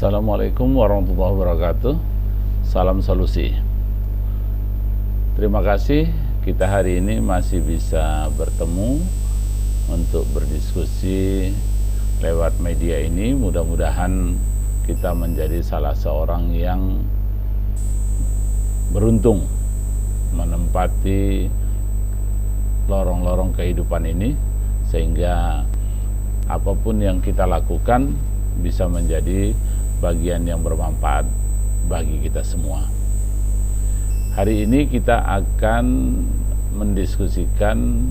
Assalamualaikum warahmatullahi wabarakatuh. Salam solusi. Terima kasih kita hari ini masih bisa bertemu untuk berdiskusi lewat media ini. Mudah-mudahan kita menjadi salah seorang yang beruntung menempati lorong-lorong kehidupan ini, sehingga apapun yang kita lakukan bisa menjadi bagian yang bermanfaat bagi kita semua. Hari ini kita akan mendiskusikan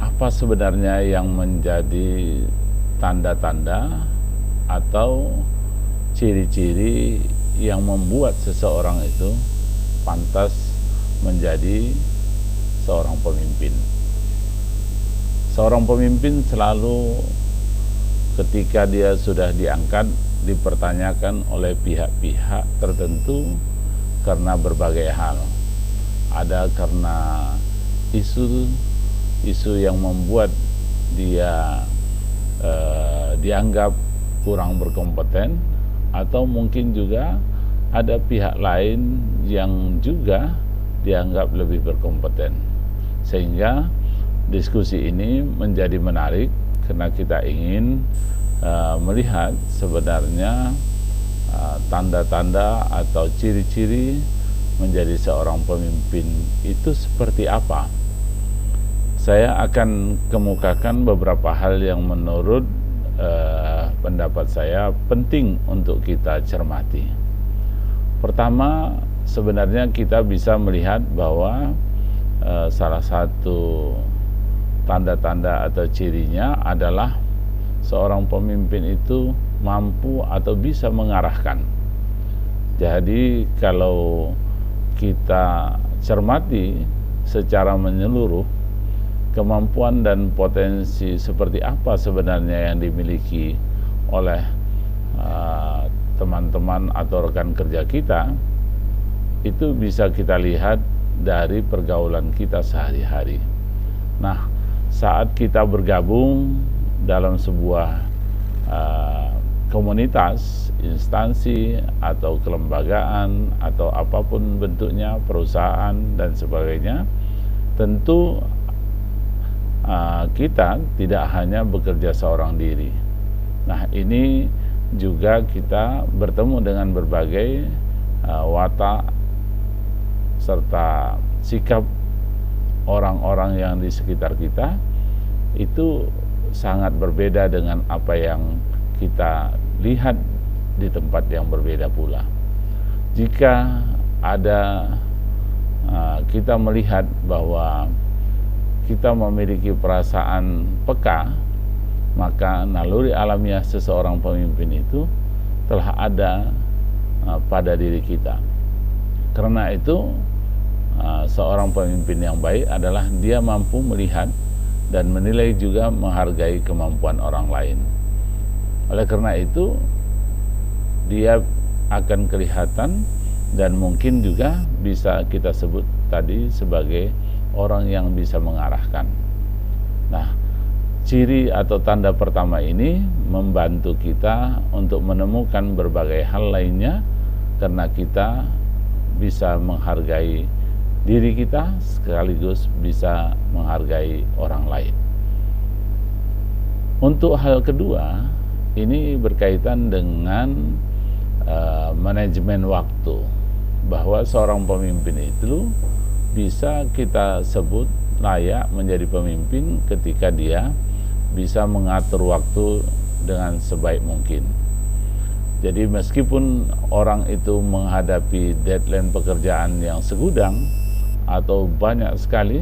apa sebenarnya yang menjadi tanda-tanda atau ciri-ciri yang membuat seseorang itu pantas menjadi seorang pemimpin. Seorang pemimpin selalu ketika dia sudah diangkat dipertanyakan oleh pihak-pihak tertentu karena berbagai hal. Ada karena isu yang membuat dia dianggap kurang berkompeten, atau mungkin juga ada pihak lain yang juga dianggap lebih berkompeten. Sehingga diskusi ini menjadi menarik karena kita ingin melihat sebenarnya tanda-tanda atau ciri-ciri menjadi seorang pemimpin itu seperti apa. Saya akan kemukakan beberapa hal yang menurut pendapat saya penting untuk kita cermati. Pertama, sebenarnya kita bisa melihat bahwa salah satu tanda-tanda atau cirinya adalah seorang pemimpin itu mampu atau bisa mengarahkan. Jadi kalau kita cermati secara menyeluruh, kemampuan dan potensi seperti apa sebenarnya yang dimiliki oleh teman-teman atau rekan kerja kita, itu bisa kita lihat dari pergaulan kita sehari-hari. Nah, saat kita bergabung dalam sebuah komunitas, instansi, atau kelembagaan, atau apapun bentuknya, perusahaan, dan sebagainya, tentu kita tidak hanya bekerja seorang diri. Nah, ini juga kita bertemu dengan berbagai watak serta sikap orang-orang yang di sekitar kita, itu sangat berbeda dengan apa yang kita lihat di tempat yang berbeda pula. Jika ada kita melihat bahwa kita memiliki perasaan peka, maka naluri alamiah seseorang pemimpin itu telah ada pada diri kita. Karena itu seorang pemimpin yang baik adalah dia mampu melihat dan menilai juga menghargai kemampuan orang lain. Oleh karena itu, dia akan kelihatan dan mungkin juga bisa kita sebut tadi sebagai orang yang bisa mengarahkan. Nah, ciri atau tanda pertama ini membantu kita untuk menemukan berbagai hal lainnya, karena kita bisa menghargai diri kita sekaligus bisa menghargai orang lain. Untuk hal kedua, ini berkaitan dengan manajemen waktu, bahwa seorang pemimpin itu bisa kita sebut layak menjadi pemimpin ketika dia bisa mengatur waktu dengan sebaik mungkin. Jadi meskipun orang itu menghadapi deadline pekerjaan yang segudang atau banyak sekali,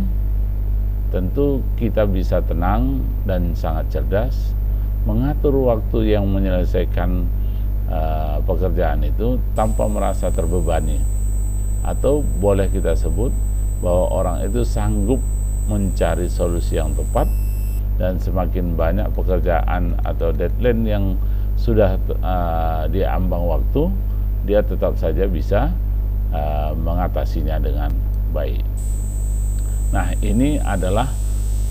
tentu kita bisa tenang dan sangat cerdas mengatur waktu yang menyelesaikan pekerjaan itu tanpa merasa terbebani. Atau boleh kita sebut bahwa orang itu sanggup mencari solusi yang tepat, dan semakin banyak pekerjaan atau deadline yang sudah diambang waktu, dia tetap saja bisa mengatasinya dengan baik. Nah, ini adalah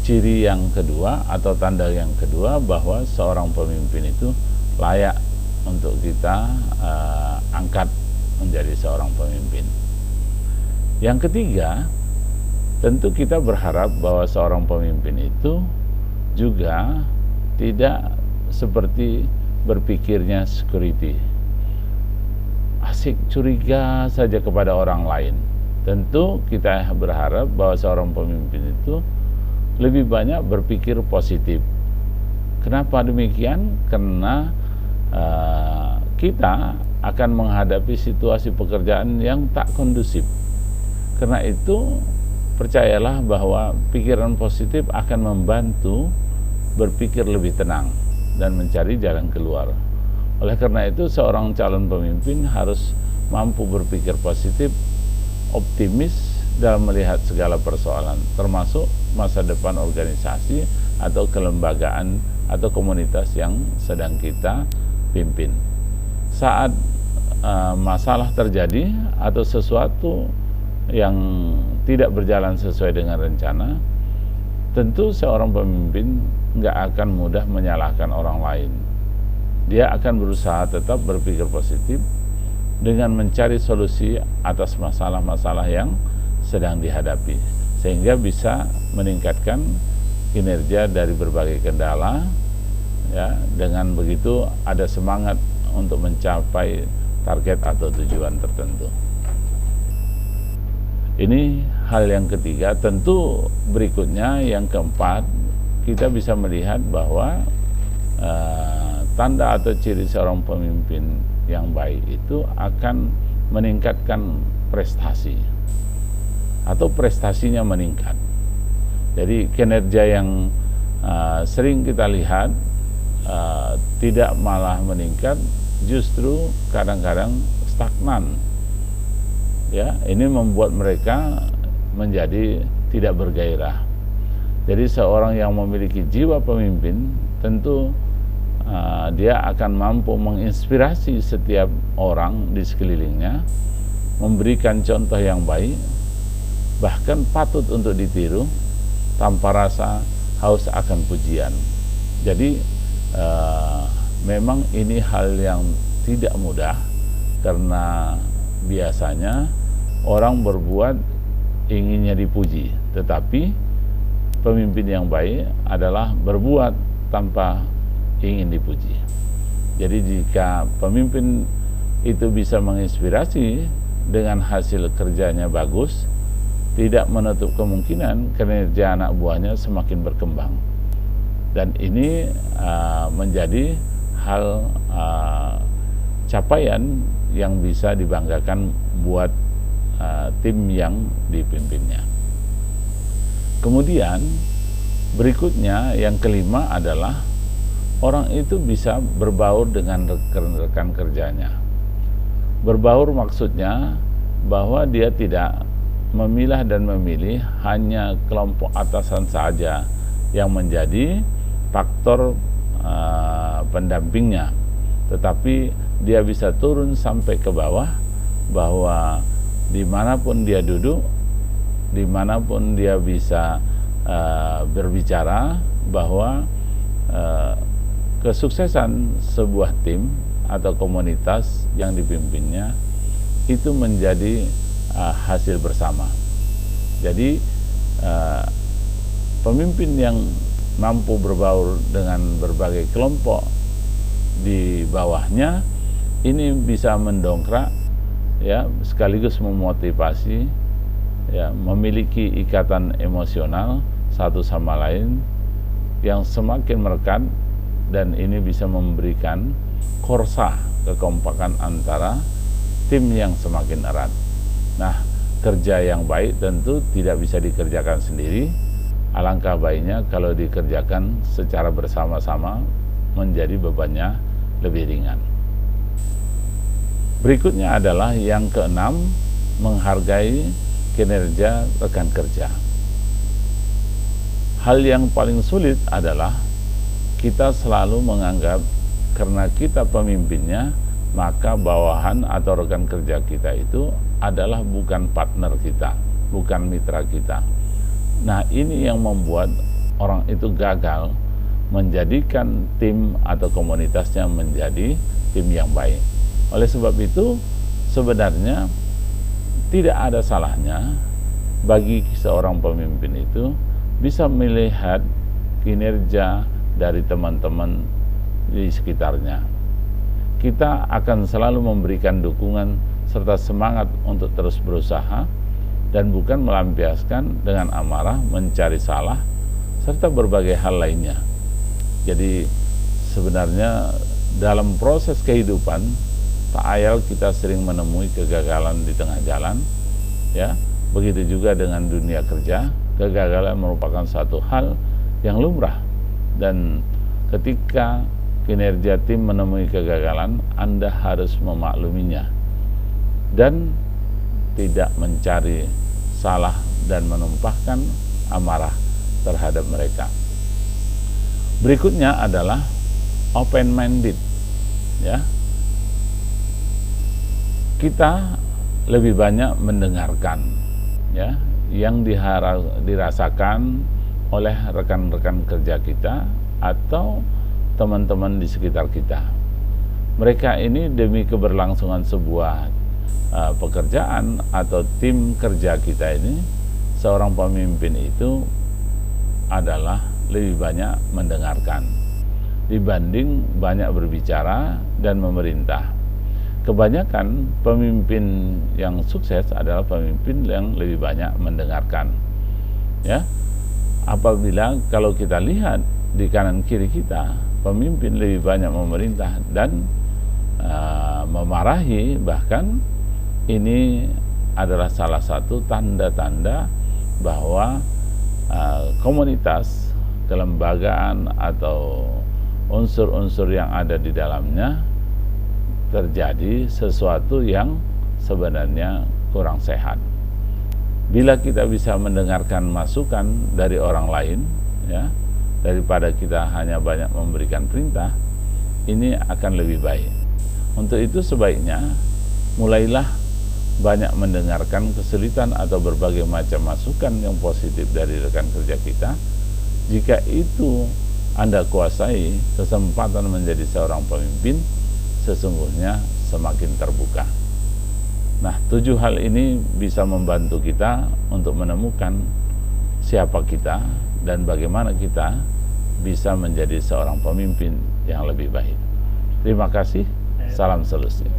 ciri yang kedua atau tanda yang kedua bahwa seorang pemimpin itu layak untuk kita angkat menjadi seorang pemimpin. Yang ketiga, tentu kita berharap bahwa seorang pemimpin itu juga tidak seperti berpikirnya security, asik curiga saja kepada orang lain. Tentu kita berharap bahwa seorang pemimpin itu lebih banyak berpikir positif. Kenapa demikian? Karena kita akan menghadapi situasi pekerjaan yang tak kondusif. Karena itu, percayalah bahwa pikiran positif akan membantu berpikir lebih tenang dan mencari jalan keluar. Oleh karena itu, seorang calon pemimpin harus mampu berpikir positif, optimis dalam melihat segala persoalan, termasuk masa depan organisasi atau kelembagaan atau komunitas yang sedang kita pimpin. Saat masalah terjadi atau sesuatu yang tidak berjalan sesuai dengan rencana, tentu seorang pemimpin nggak akan mudah menyalahkan orang lain. Dia akan berusaha tetap berpikir positif dengan mencari solusi atas masalah-masalah yang sedang dihadapi, sehingga bisa meningkatkan kinerja dari berbagai kendala. Ya, dengan begitu ada semangat untuk mencapai target atau tujuan tertentu. Ini hal yang ketiga. Tentu berikutnya yang keempat, kita bisa melihat bahwa tanda atau ciri seorang pemimpin yang baik itu akan meningkatkan prestasi atau prestasinya meningkat. Jadi kinerja yang sering kita lihat tidak malah meningkat, justru kadang-kadang stagnan. Ya, ini membuat mereka menjadi tidak bergairah. Jadi seorang yang memiliki jiwa pemimpin tentu dia akan mampu menginspirasi setiap orang di sekelilingnya, memberikan contoh yang baik, bahkan patut untuk ditiru tanpa rasa haus akan pujian. Jadi memang ini hal yang tidak mudah, karena biasanya orang berbuat inginnya dipuji, tetapi pemimpin yang baik adalah berbuat tanpa ingin dipuji. Jadi jika pemimpin itu bisa menginspirasi dengan hasil kerjanya bagus, tidak menutup kemungkinan kinerja anak buahnya semakin berkembang. Dan ini menjadi hal capaian yang bisa dibanggakan buat tim yang dipimpinnya. Kemudian berikutnya yang kelima adalah orang itu bisa berbaur dengan rekan-rekan kerjanya. Berbaur maksudnya bahwa dia tidak memilah dan memilih hanya kelompok atasan saja yang menjadi faktor pendampingnya, tetapi dia bisa turun sampai ke bawah, bahwa dimanapun dia duduk, dimanapun dia bisa berbicara, bahwa kesuksesan sebuah tim atau komunitas yang dipimpinnya itu menjadi hasil bersama. Jadi pemimpin yang mampu berbaur dengan berbagai kelompok di bawahnya ini bisa mendongkrak, ya, sekaligus memotivasi, ya, memiliki ikatan emosional satu sama lain yang semakin merekat, dan ini bisa memberikan korsa kekompakan antara tim yang semakin erat. Nah, kerja yang baik tentu tidak bisa dikerjakan sendiri. Alangkah baiknya kalau dikerjakan secara bersama-sama, menjadi bebannya lebih ringan. Berikutnya adalah yang keenam, menghargai kinerja rekan kerja. Hal yang paling sulit adalah kita selalu menganggap karena kita pemimpinnya, maka bawahan atau rekan kerja kita itu adalah bukan partner kita, bukan mitra kita. Nah, ini yang membuat orang itu gagal menjadikan tim atau komunitasnya menjadi tim yang baik. Oleh sebab itu, sebenarnya tidak ada salahnya bagi seorang pemimpin itu bisa melihat kinerja dari teman-teman di sekitarnya. Kita akan selalu memberikan dukungan serta semangat untuk terus berusaha dan bukan melampiaskan dengan amarah, mencari salah, serta berbagai hal lainnya. Jadi sebenarnya dalam proses kehidupan tak ayal kita sering menemui kegagalan di tengah jalan, ya. Begitu juga dengan dunia kerja, kegagalan merupakan satu hal yang lumrah, dan ketika kinerja tim menemui kegagalan, Anda harus memakluminya dan tidak mencari salah dan menumpahkan amarah terhadap mereka. Berikutnya adalah open minded, ya. Kita lebih banyak mendengarkan, ya, yang dirasakan oleh rekan-rekan kerja kita atau teman-teman di sekitar kita. Mereka ini demi keberlangsungan sebuah pekerjaan atau tim kerja kita ini, seorang pemimpin itu adalah lebih banyak mendengarkan dibanding banyak berbicara dan memerintah. Kebanyakan pemimpin yang sukses adalah pemimpin yang lebih banyak mendengarkan, ya. Apabila kalau kita lihat di kanan kiri kita, pemimpin lebih banyak memerintah dan memarahi, bahkan ini adalah salah satu tanda-tanda bahwa komunitas, kelembagaan atau unsur-unsur yang ada di dalamnya terjadi sesuatu yang sebenarnya kurang sehat. Bila kita bisa mendengarkan masukan dari orang lain, ya, daripada kita hanya banyak memberikan perintah, ini akan lebih baik. Untuk itu sebaiknya mulailah banyak mendengarkan kesulitan atau berbagai macam masukan yang positif dari rekan kerja kita. Jika itu Anda kuasai, kesempatan menjadi seorang pemimpin sesungguhnya semakin terbuka. Nah, 7 hal ini bisa membantu kita untuk menemukan siapa kita dan bagaimana kita bisa menjadi seorang pemimpin yang lebih baik. Terima kasih, salam solusi.